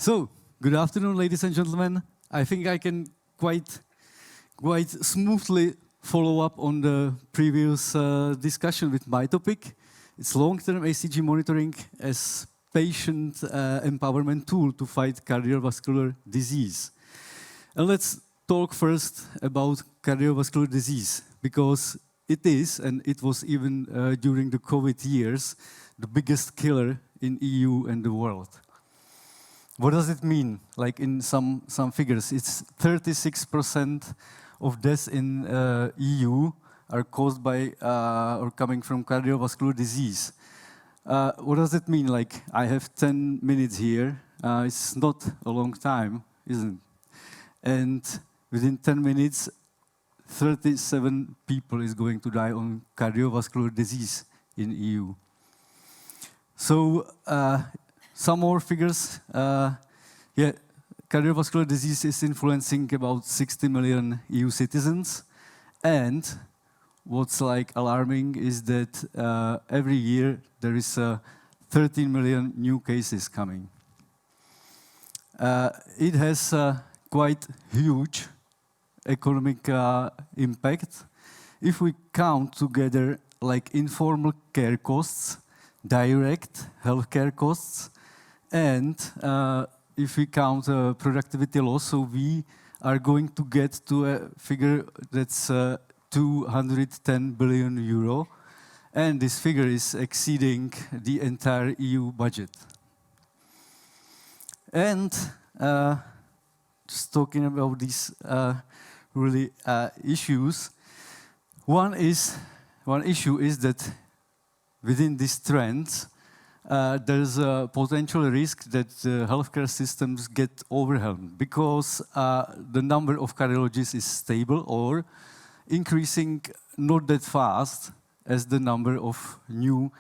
So, good afternoon, ladies and gentlemen. I think I can quite smoothly follow up on the previous discussion with my topic. It's long-term ECG monitoring as patient empowerment tool to fight cardiovascular disease. And let's talk first about cardiovascular disease, because it is, and it was even during the COVID years, the biggest killer in EU and the world. What does it mean? Like in some figures, it's 36% of deaths in EU are caused by or coming from cardiovascular disease. What does it mean? Like, I have 10 minutes here. It's not a long time, isn't it? And within 10 minutes, 37 people is going to die on cardiovascular disease in EU. So, some more figures. Cardiovascular disease is influencing about 60 million EU citizens. And what's like alarming is that every year there is 13 million new cases coming. It has quite huge economic impact. If we count together like informal care costs, direct healthcare costs, and if we count productivity loss, so we are going to get to a figure that's 210 billion euro, and this figure is exceeding the entire EU budget. And just talking about these really issues, one issue is that within these trends, there's a potential risk that healthcare systems get overwhelmed because the number of cardiologists is stable or increasing not that fast as the number of new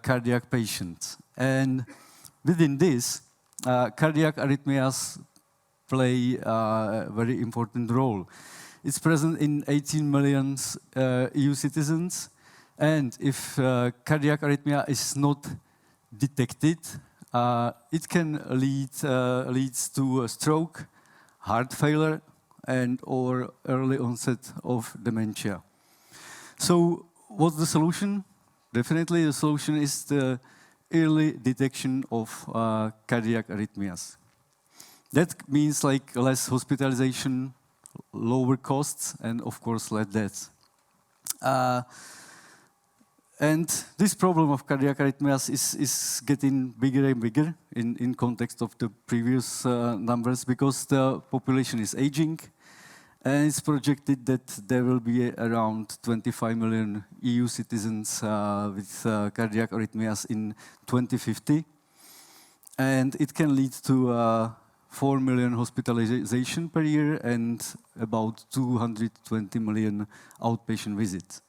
cardiac patients. And within this, cardiac arrhythmias play a very important role. It's present in 18 million EU citizens, and if cardiac arrhythmia is not detected, it can leads to a stroke, heart failure, and or early onset of dementia. So, what's the solution? Definitely, the solution is the early detection of cardiac arrhythmias. That means like less hospitalization, lower costs, and of course less deaths. And this problem of cardiac arrhythmias is getting bigger and bigger in context of the previous numbers because the population is aging, and it's projected that there will be around 25 million EU citizens with cardiac arrhythmias in 2050. And it can lead to 4 million hospitalization per year and about 220 million outpatient visits.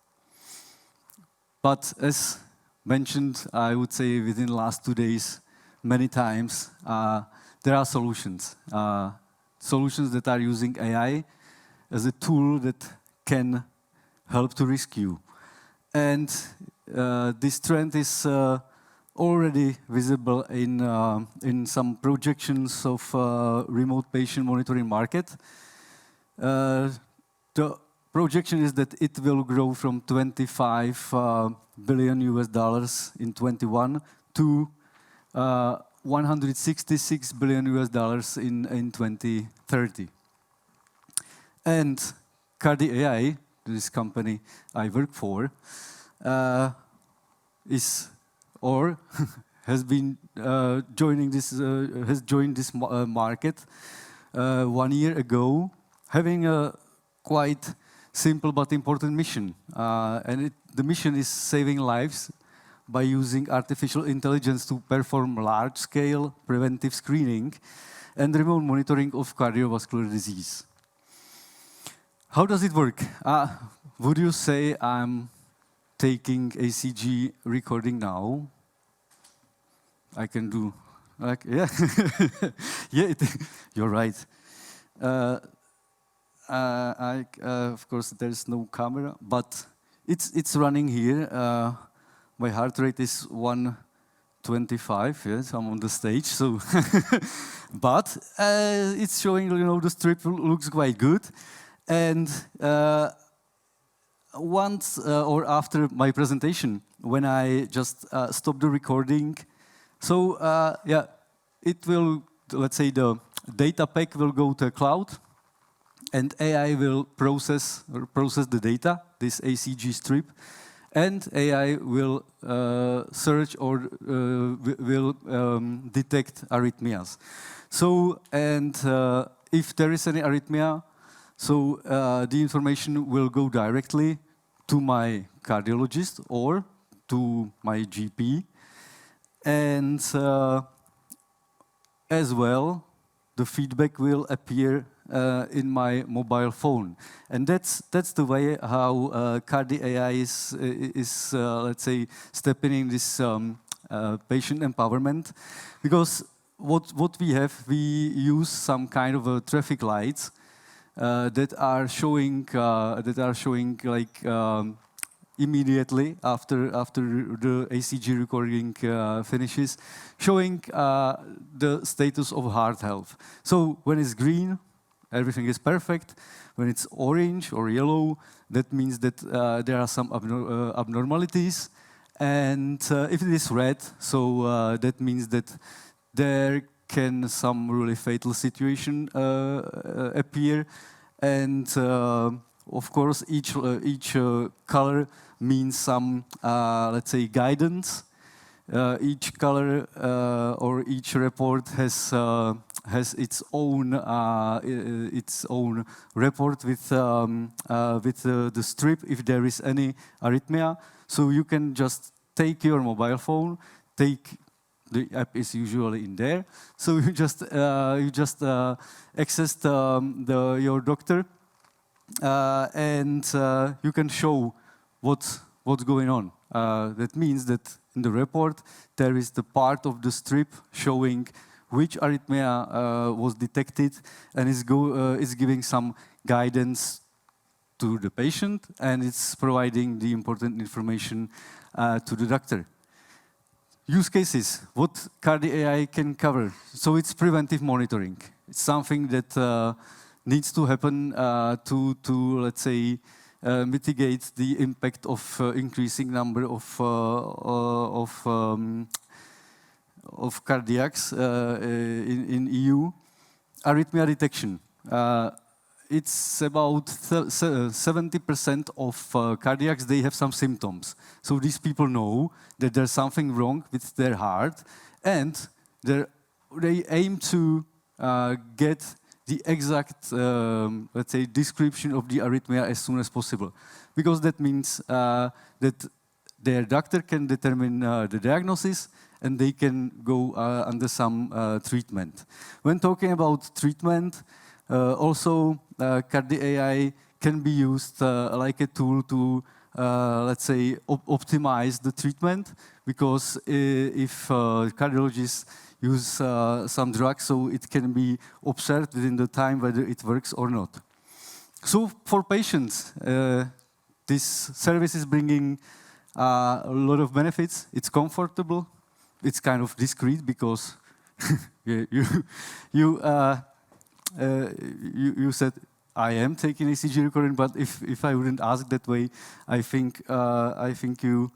But as mentioned, I would say within the last 2 days, many times, there are solutions. Solutions that are using AI as a tool that can help to rescue. And this trend is already visible in some projections of remote patient monitoring market. The projection is that it will grow from 25 billion US dollars in 21 to 166 billion US dollars in 2030. And KARDI AI, this company I work for, has been has joined this market 1 year ago, having a quite simple but important mission. The mission is saving lives by using artificial intelligence to perform large-scale preventive screening and remote monitoring of cardiovascular disease. How does it work? Would you say I'm taking ECG recording now? I can do, like, yeah. Yeah, you're right. Of course, there's no camera, but it's running here. My heart rate is 25. Yes, I'm on the stage. So, but it's showing, the strip looks quite good. And once or after my presentation, when I just stop the recording, so yeah, it will, let's say, the data pack will go to a cloud, and AI will process the data, this ECG strip, and AI will search or will detect arrhythmias. So, and if there is any arrhythmia, so the information will go directly to my cardiologist or to my GP, and as well, the feedback will appear in my mobile phone, and that's the way how KARDI AI is let's say, stepping in this patient empowerment, because what we have, we use some kind of traffic lights that are showing like immediately after the ECG recording finishes, showing the status of heart health. So when it's green, everything is perfect. When it's orange or yellow, that means that there are some abnormalities. And if it is red, so that means that there can some really fatal situation appear. And of course, each color means some, let's say, guidance. Each color or each report has its own report with the strip if there is any arrhythmia. So you can just take your mobile phone, the app is usually in there. So you just access your doctor, and you can show what's going on. That means that in the report there is the part of the strip showing which arrhythmia was detected, and is giving some guidance to the patient, and it's providing the important information to the doctor. Use cases, what KARDI AI can cover. So it's preventive monitoring. It's something that needs to happen to let's say, mitigate the impact of increasing number of cardiacs in EU. Arrhythmia detection. It's about 70% of cardiacs, they have some symptoms. So these people know that there's something wrong with their heart, and they aim to get the exact, let's say, description of the arrhythmia as soon as possible. Because that means that their doctor can determine the diagnosis, and they can go under some treatment. When talking about treatment, also KARDI AI can be used like a tool to, let's say, optimize the treatment, because if cardiologists use some drugs, so it can be observed within the time whether it works or not. So for patients, this service is bringing a lot of benefits. It's comfortable. It's kind of discreet, because you said I am taking ECG recording, but if I wouldn't ask that way, I think you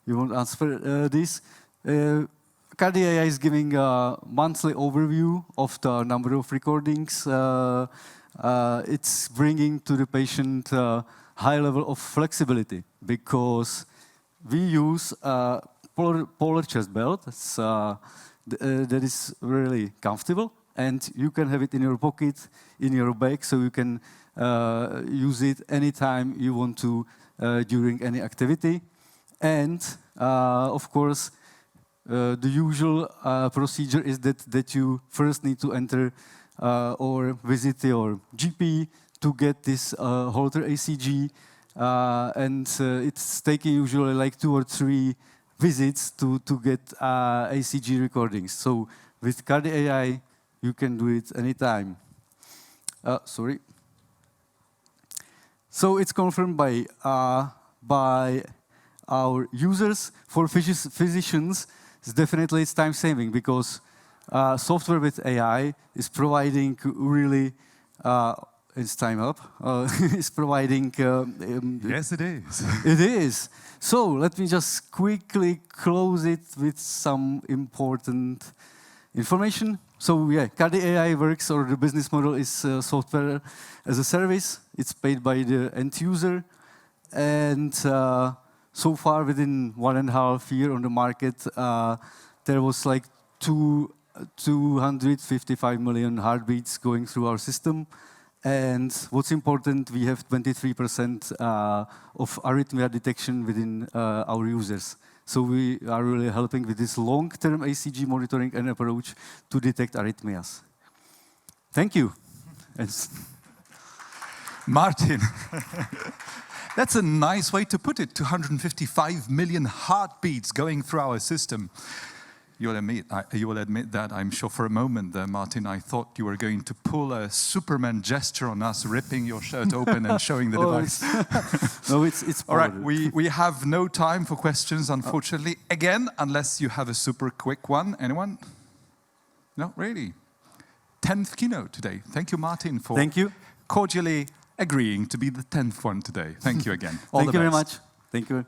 won't answer this. KARDI AI is giving a monthly overview of the number of recordings. It's bringing to the patient high level of flexibility, because we use polar chest belt. That is really comfortable, and you can have it in your pocket, in your bag, so you can use it anytime you want to during any activity. And of course, the usual procedure is that you first need to enter or visit your GP to get this Holter ECG, and it's taking usually like 2 or 3 visits to get ECG recordings. So with KARDI AI, you can do it anytime. Sorry. So it's confirmed by our users. For physicians, is definitely it's time saving, because software with AI is providing really, it's time up, is providing... Yes, it is. It is. So let me just quickly close it with some important information. So yeah, KARDI AI works, or the business model is software as a service. It's paid by the end user. And so far, within 1.5 years on the market, there was like 255 million heartbeats going through our system. And what's important, we have 23% of arrhythmia detection within our users. So we are really helping with this long-term ECG monitoring and approach to detect arrhythmias. Thank you. Martin, that's a nice way to put it. 255 million heartbeats going through our system. You will admit that, I'm sure, for a moment there, Martin, I thought you were going to pull a Superman gesture on us, ripping your shirt open and showing the device. No, it's all right, we have no time for questions, unfortunately. Again, unless you have a super quick one. Anyone? No, really? 10th keynote today. Thank you, Martin, for cordially agreeing to be the 10th one today. Thank you again. Thank you very much. Thank you.